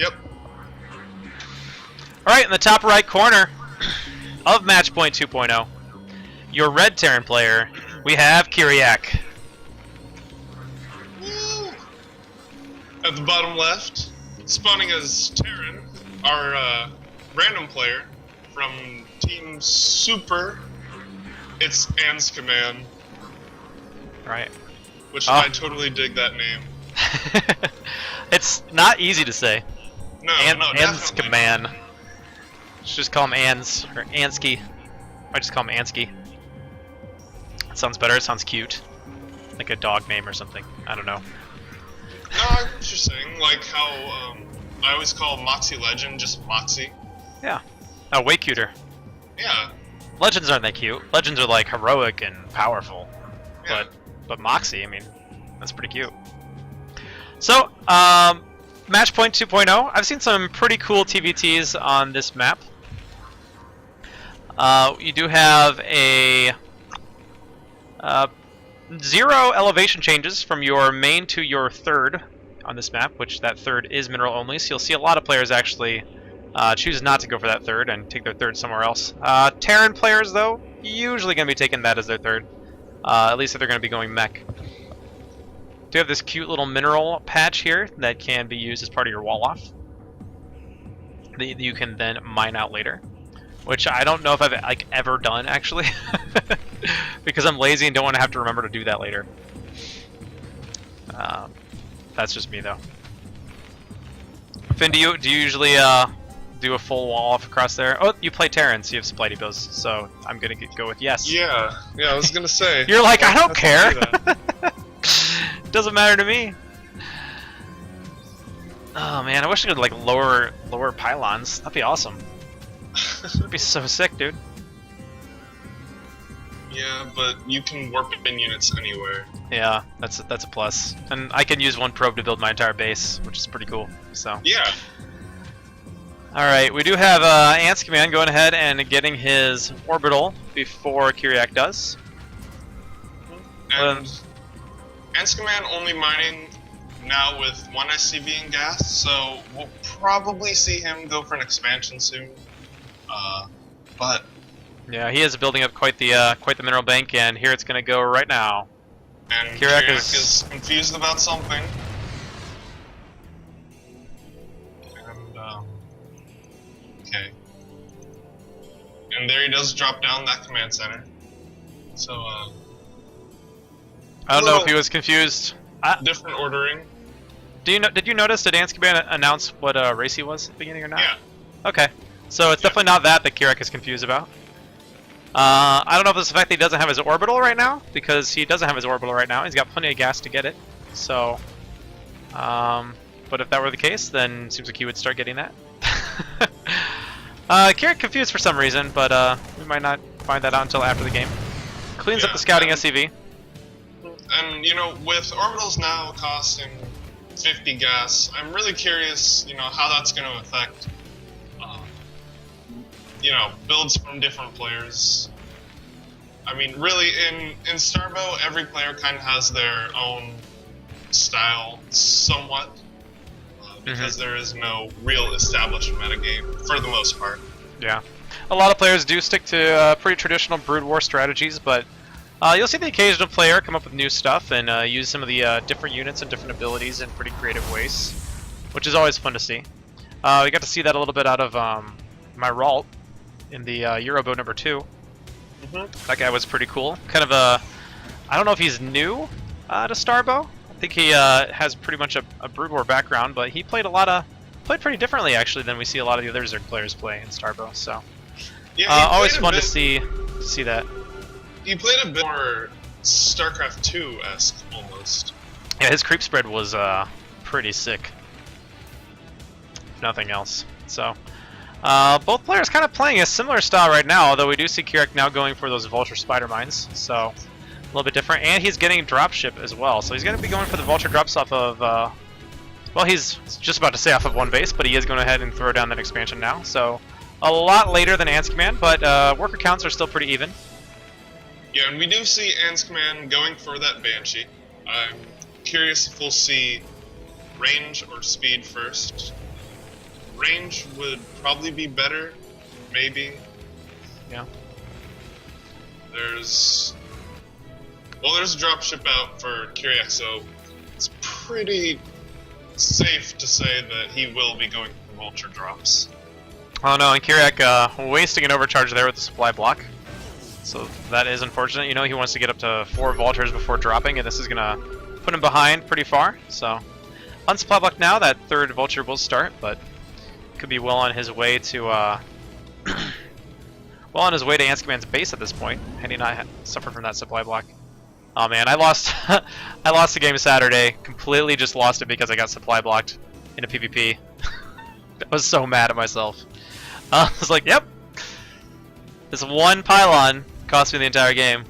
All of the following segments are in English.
Yep. Alright, in the top right corner of Match Point 2.0, your red Terran player, we have Kireak. Woo! At the bottom left, spawning as Terran, our random player from Team Super, it's Anzkiman. Right. Which I totally dig that name. It's not easy to say. No, definitely. Anzkiman. Let's just call him Anz, or Anski. I just call him Anski. It sounds better, it sounds cute. Like a dog name or something. I don't know. No, I get what you're saying. Like how I always call Moxie Legend just Moxie. Yeah. Oh, way cuter. Yeah. Legends aren't that cute. Legends are like heroic and powerful. Yeah. But Moxie, I mean, that's pretty cute. So, Match Point 2.0, I've seen some pretty cool TVTs on this map. You do have a 0 elevation changes from your main to your third on this map, which that third is mineral only, so you'll see a lot of players actually choose not to go for that third and take their third somewhere else. Terran players, though, usually going to be taking that as their third, at least if they're going to be going mech. Do have this cute little mineral patch here that can be used as part of your wall off that you can then mine out later, which I don't know if I've like ever done actually because I'm lazy and don't want to have to remember to do that later. That's just me though. Finn, do you usually do a full wall off across there? Oh, you play Terran, so you have supply depots, so I'm gonna go with yes. Yeah, I was gonna say. You're like, I don't care. Doesn't matter to me. Oh man, I wish I could like lower pylons. That'd be awesome. That'd be so sick, dude. Yeah, but you can warp in units anywhere. Yeah, that's a plus. And I can use one probe to build my entire base, which is pretty cool. So. Yeah. All right, we do have Anzkiman going ahead and getting his orbital before Kireak does. And Anzkiman only mining now with 1 SCV in gas, so we'll probably see him go for an expansion soon. But yeah, he is building up quite the mineral bank, and here it's going to go right now. And Kireak is confused about something. And okay. And there he does drop down that command center. So I don't know if he was confused. Different ordering. Did you notice that Anzkiman announce what race he was at the beginning or not? Yeah. Okay. So it's definitely not that Kireak is confused about. I don't know if it's the fact that he doesn't have his orbital right now, because he doesn't have his orbital right now. He's got plenty of gas to get it. So, but if that were the case, then it seems like he would start getting that. Kireak confused for some reason, but we might not find that out until after the game. Cleans up the scouting SCV. And, you know, with orbitals now costing 50 gas, I'm really curious, you know, how that's going to affect, you know, builds from different players. I mean, really, in Starbow, every player kind of has their own style, somewhat, because there is no real established metagame, for the most part. Yeah. A lot of players do stick to pretty traditional Brood War strategies, but you'll see the occasional player come up with new stuff and use some of the different units and different abilities in pretty creative ways, which is always fun to see. We got to see that a little bit out of my Ralt in the Euroboat number 2. That guy was pretty cool. Kind of a, I don't know if he's new to Starbow. I think he has pretty much a Brood War background, but he played pretty differently actually than we see a lot of the other Zerg players play in Starbow. So yeah, always fun to see that. He played a bit more StarCraft 2-esque, almost. Yeah, his creep spread was pretty sick, if nothing else. So, both players kind of playing a similar style right now, although we do see Kireak now going for those Vulture Spider Mines, so a little bit different. And he's getting Dropship as well, so he's going to be going for the Vulture drops off of, well, he's just about to say off of one base, but he is going ahead and throw down that expansion now. So, a lot later than Anzkiman, but worker counts are still pretty even. Yeah, and we do see Anzkiman going for that Banshee. I'm curious if we'll see range or speed first. range would probably be better, maybe. Yeah. There's a dropship out for Kireak, so it's pretty safe to say that he will be going for vulture drops. Oh no, and Kireak wasting an overcharge there with the supply block. So that is unfortunate. You know, he wants to get up to 4 vultures before dropping, and this is gonna put him behind pretty far. So on supply block now, that 3rd vulture will start, but could be well on his way to Anzkiman's base at this point, had he not suffered from that supply block. Oh man, I lost I lost the game Saturday. Completely just lost it because I got supply blocked in a PvP. I was so mad at myself. I was like, yep. This one pylon cost me the entire game.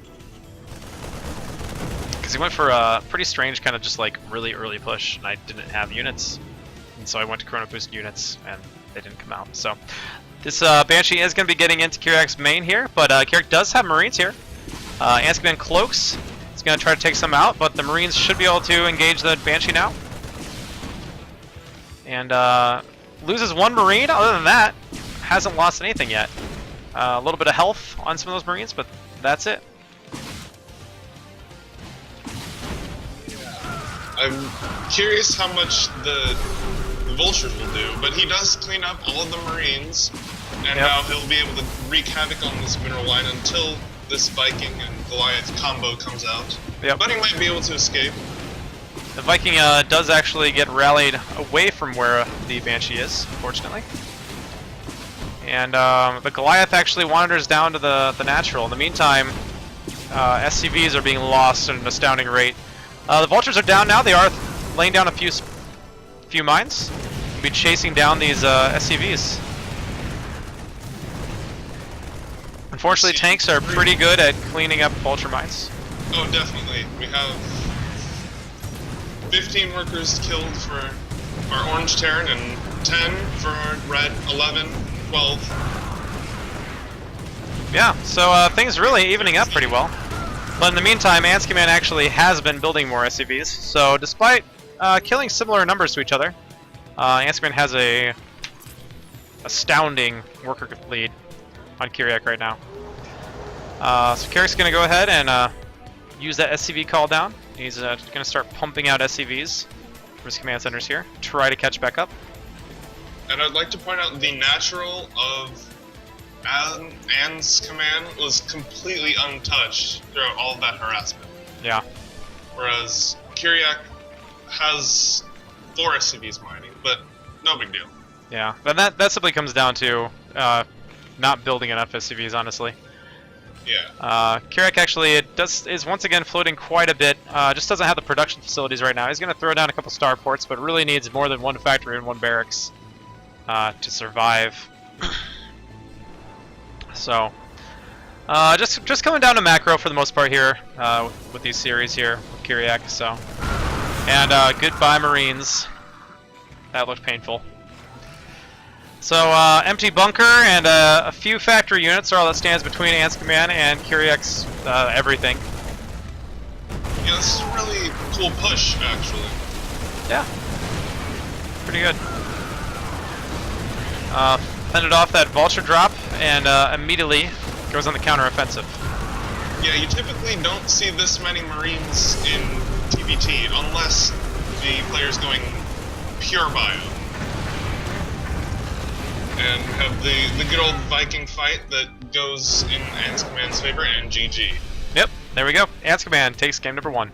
Because he went for a pretty strange kind of just like really early push, and I didn't have units. And so I went to Chrono Boost units, and they didn't come out. So this Banshee is going to be getting into Kireak's main here, but Kireak does have Marines here. Anzkiman cloaks. He's going to try to take some out, but the Marines should be able to engage the Banshee now. And loses 1 Marine. Other than that, hasn't lost anything yet. A little bit of health on some of those Marines, but that's it. I'm curious how much the vultures will do, but he does clean up all of the Marines, and now he'll be able to wreak havoc on this mineral line until this Viking and Goliath combo comes out. Yep. But he might be able to escape. The Viking does actually get rallied away from where the Banshee is, unfortunately. And the Goliath actually wanders down to the natural. In the meantime, SCVs are being lost at an astounding rate. The vultures are down now. They are laying down a few mines. We'll be chasing down these SCVs. Unfortunately, tanks are pretty good at cleaning up vulture mines. Oh, definitely. We have 15 workers killed for our orange Terran and 10 for our red, 11, 12. Yeah, so things really evening up pretty well. But in the meantime, Anzkiman actually has been building more SCVs. So despite killing similar numbers to each other, Anzkiman has a astounding worker lead on Kireak right now. So Kireak's going to go ahead and use that SCV call down. He's going to start pumping out SCVs from his command centers here, try to catch back up. And I'd like to point out the natural of Anzkiman was completely untouched throughout all of that harassment. Yeah. Whereas Kireak has 4 SCVs mining, but no big deal. Yeah, but that simply comes down to not building enough SCVs, honestly. Yeah. Kireak actually is once again floating quite a bit. Just doesn't have the production facilities right now. He's going to throw down a couple starports, but really needs more than 1 factory and 1 barracks to survive. So, just coming down to macro for the most part here with these series here with Kireak. So, and goodbye Marines. That looked painful. So, empty bunker and a few factory units are all that stands between Anzkiman and Kireak's everything. Yeah, this is a really cool push, actually. Yeah. Pretty good. Fended off that vulture drop and immediately goes on the counter-offensive. Yeah, you typically don't see this many Marines in TBT unless the player's going pure bio. And we have the good old Viking fight that goes in Anzkiman's favor, and GG. Yep, there we go. Anzkiman takes game number 1.